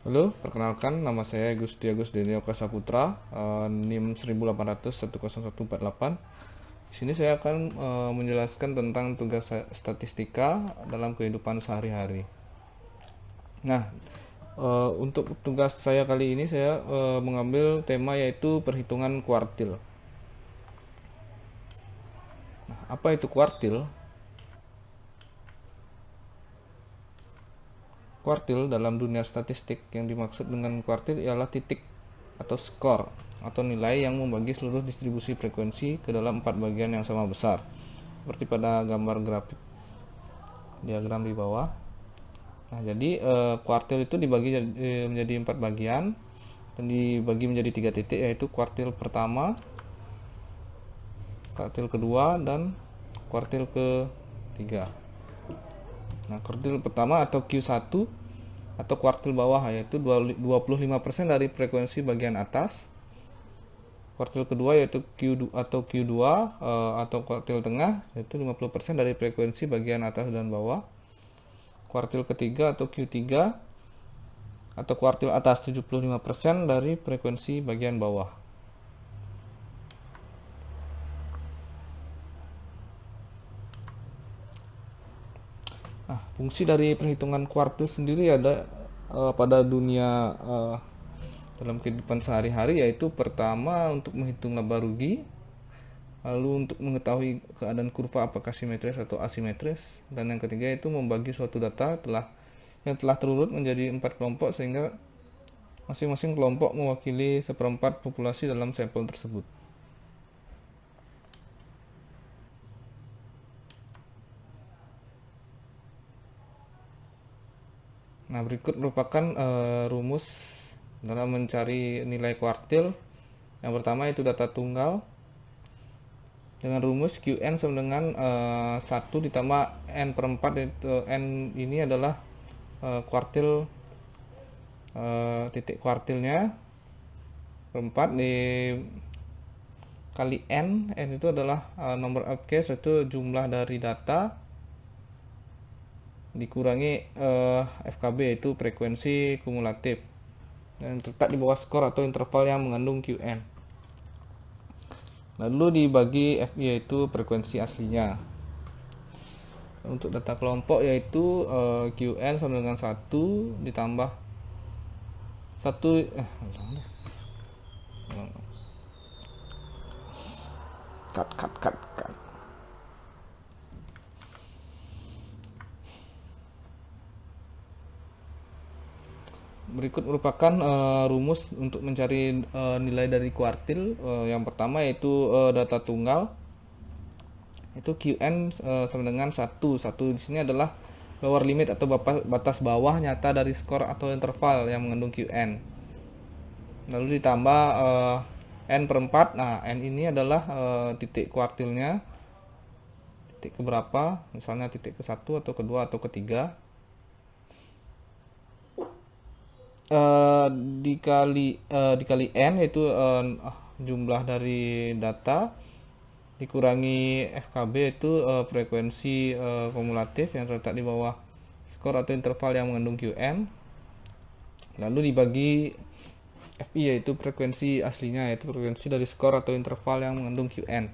Halo, perkenalkan nama saya Gusti Agus Denio Kasaputra, NIM 180110148. Di sini saya akan menjelaskan tentang tugas statistika dalam kehidupan sehari-hari. Nah, untuk tugas saya kali ini saya mengambil tema yaitu perhitungan kuartil. Nah, apa itu kuartil? Kuartil dalam dunia statistik yang dimaksud dengan kuartil ialah titik atau skor atau nilai yang membagi seluruh distribusi frekuensi ke dalam 4 bagian yang sama besar. Seperti pada gambar grafik diagram di bawah. Nah, jadi kuartil itu dibagi menjadi 4 bagian dan dibagi menjadi 3 titik, yaitu kuartil pertama, kuartil kedua, dan kuartil ketiga. Nah, kuartil pertama atau Q1 atau kuartil bawah yaitu 25% dari frekuensi bagian atas. Kuartil kedua yaitu Q2 atau kuartil tengah yaitu 50% dari frekuensi bagian atas dan bawah. Kuartil ketiga atau Q3 atau kuartil atas 75% dari frekuensi bagian bawah. Nah, fungsi dari perhitungan kuartil sendiri ada pada dunia dalam kehidupan sehari-hari, yaitu pertama untuk menghitung laba rugi, lalu untuk mengetahui keadaan kurva apakah simetris atau asimetris, dan yang ketiga itu membagi suatu data yang telah terurut menjadi 4 kelompok sehingga masing-masing kelompok mewakili seperempat populasi dalam sampel tersebut. Nah, berikut merupakan rumus dalam mencari nilai kuartil. Yang pertama itu data tunggal dengan rumus Qn sama dengan 1 ditambah n per 4, itu n ini adalah kuartil titik kuartilnya per 4 kali n itu adalah number of case, itu jumlah dari data, dikurangi FKB yaitu frekuensi kumulatif, dan terletak di bawah skor atau interval yang mengandung Qn. Lalu dibagi FI yaitu frekuensi aslinya. Untuk data kelompok yaitu Qn sama dengan 1 ditambah 1 cut. Berikut merupakan rumus untuk mencari nilai dari kuartil. Yang pertama yaitu data tunggal, itu Qn sama dengan 1. Di sini adalah lower limit atau batas bawah nyata dari skor atau interval yang mengandung Qn. Lalu ditambah n per 4. Nah, n ini adalah titik kuartilnya, titik keberapa, misalnya titik ke-1 atau kedua atau ketiga. eh, dikali n yaitu jumlah dari data, dikurangi FKB yaitu frekuensi kumulatif yang terletak di bawah skor atau interval yang mengandung Qn, lalu dibagi FI yaitu frekuensi aslinya, yaitu frekuensi dari skor atau interval yang mengandung Qn.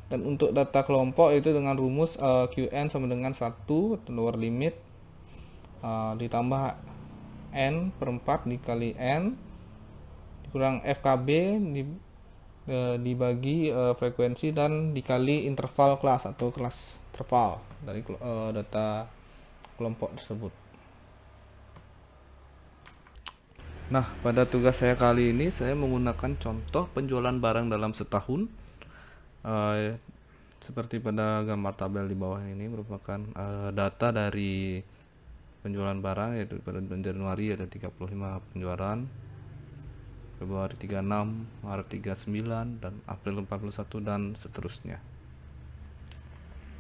Dan untuk data kelompok itu dengan rumus Qn sama dengan 1 atau lower limit ditambah n per 4 dikali n dikurang FKB dibagi frekuensi dan dikali interval kelas atau kelas interval dari data kelompok tersebut. Nah, pada tugas saya kali ini saya menggunakan contoh penjualan barang dalam setahun. Eh, Seperti pada gambar tabel di bawah ini merupakan data dari penjualan barang, yaitu pada bulan Januari ada 35 penjualan, Februari 36, Maret 39, dan April 41, dan seterusnya.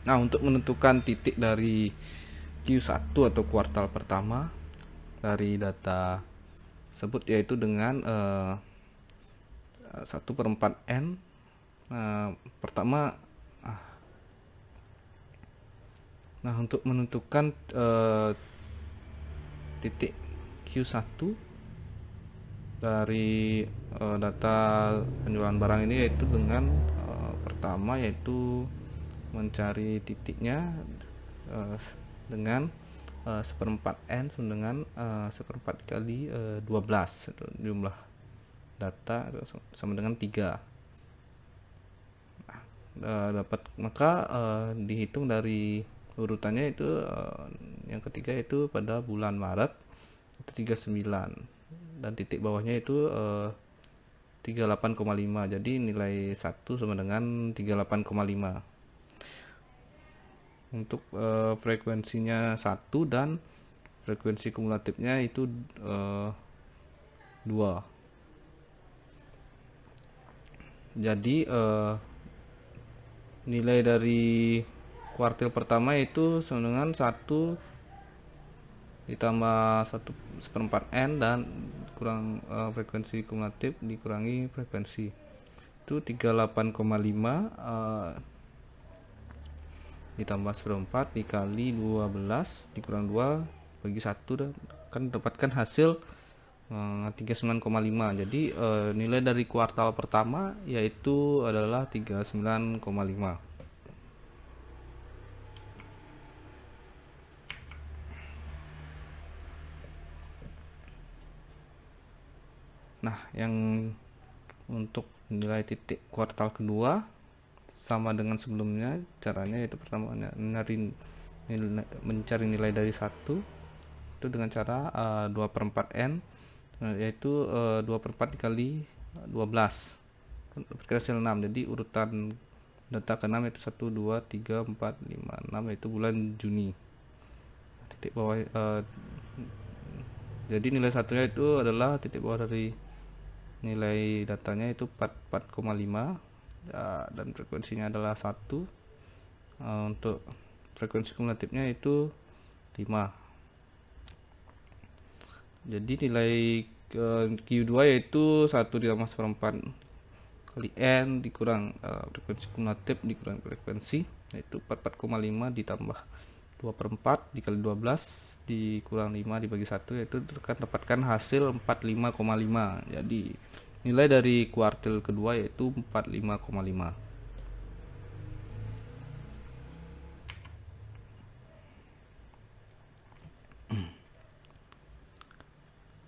Nah, untuk menentukan titik dari Q1 atau kuartal pertama dari data tersebut yaitu dengan 1 per 4 N. Pertama, nah untuk menentukan titik Q1 dari data penjualan barang ini, yaitu dengan pertama yaitu mencari titiknya dengan seperempat N sama dengan seperempat kali 12 itu jumlah data sama dengan 3. Dapat maka dihitung dari urutannya itu yang ketiga itu pada bulan Maret itu 39 dan titik bawahnya itu 38,5. Jadi nilai 1 sama dengan 38,5 untuk frekuensinya 1 dan frekuensi kumulatifnya itu 2. Jadi nilai dari kuartil pertama itu sama dengan 1 ditambah 1/4 N dan kurang frekuensi kumulatif dikurangi frekuensi itu 38,5 ditambah 1/4 dikali 12 dikurang 2 bagi 1 dan akan dapatkan hasil 39,5. Jadi nilai dari kuartal pertama yaitu adalah 39,5. Nah, yang untuk nilai titik kuartal kedua sama dengan sebelumnya, caranya yaitu pertama mencari nilai dari 1 itu dengan cara 2/4 N, yaitu 2/4 dikali 12 hasil 6. Jadi urutan data ke-6 itu 1 2 3 4 5 6 yaitu bulan Juni. Titik bawah jadi nilai satunya itu adalah titik bawah dari nilai datanya itu 44,5 dan frekuensinya adalah 1. Untuk frekuensi kumulatifnya itu 5. Jadi nilai Q2 yaitu 1 ditambah 1/4 kali N dikurang frekuensi kumulatif dikurang frekuensi, yaitu 44,5 ditambah 2/4 dikali 12 dikurang 5 dibagi 1, yaitu akan dapatkan hasil 45,5. Jadi nilai dari kuartil kedua yaitu 45,5.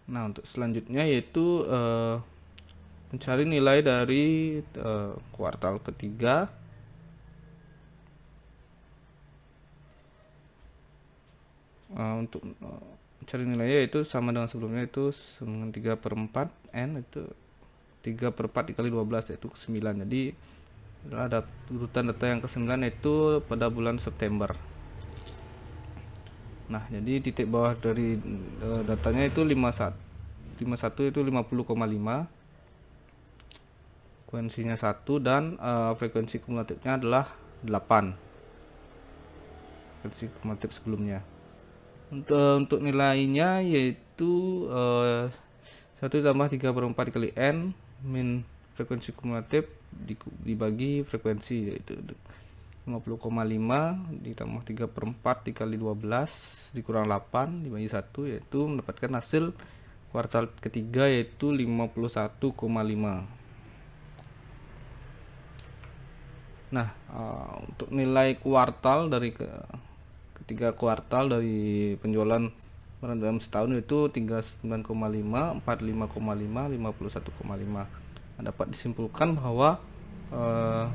Nah, untuk selanjutnya yaitu mencari nilai dari kuartal ketiga untuk mencari nilainya yaitu sama dengan sebelumnya, itu dengan 3/4 N itu 3/4 dikali 12 yaitu 9. Jadi ada urutan data yang ke-9 yaitu pada bulan September. Nah, jadi titik bawah dari datanya itu 51 itu 50,5, frekuensinya 1 dan frekuensi kumulatifnya adalah 8. Frekuensi kumulatif sebelumnya. Untuk nilainya yaitu 1 tambah 3/4 kali N min frekuensi kumulatif dibagi frekuensi, yaitu 50,5 ditambah 3/4 dikali 12 dikurang 8 dibagi 1, yaitu mendapatkan hasil kuartal ketiga yaitu 51,5. Nah, untuk nilai kuartal dari ketiga kuartal dari penjualan barang dalam setahun itu 39,5, 45,5, 51,5. Nah, dapat disimpulkan bahwa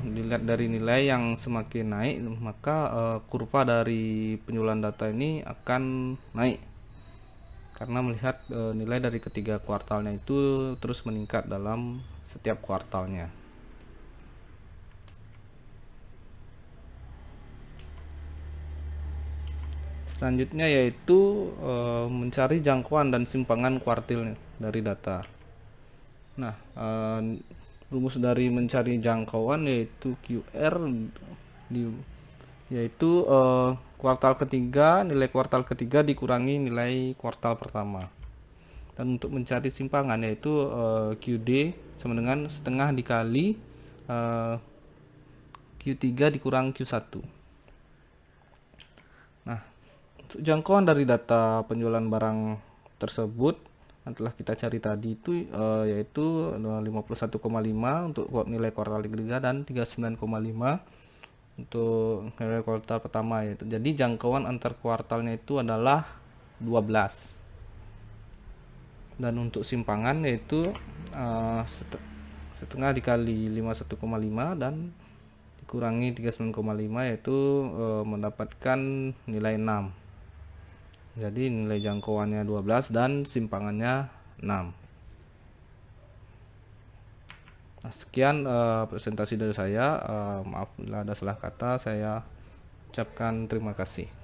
dilihat dari nilai yang semakin naik maka kurva dari penjualan data ini akan naik karena melihat nilai dari ketiga kuartalnya itu terus meningkat dalam setiap kuartalnya. Selanjutnya yaitu mencari jangkauan dan simpangan kuartil dari data. Nah, rumus dari mencari jangkauan yaitu QR yaitu kuartal ketiga, nilai kuartal ketiga dikurangi nilai kuartal pertama. Dan untuk mencari simpangan yaitu QD sama dengan setengah dikali Q3 dikurang Q1. Nah, untuk jangkauan dari data penjualan barang tersebut yang telah kita cari tadi itu yaitu 51,5 untuk nilai kuartal ketiga dan 39,5 untuk nilai kuartal pertama yaitu. Jadi jangkauan antar kuartalnya itu adalah 12. Dan untuk simpangan yaitu setengah dikali 51,5 dan dikurangi 39,5 yaitu mendapatkan nilai 6. Jadi nilai jangkauannya 12 dan simpangannya 6. Nah, sekian presentasi dari saya. Maaf bila ada salah kata, saya ucapkan terima kasih.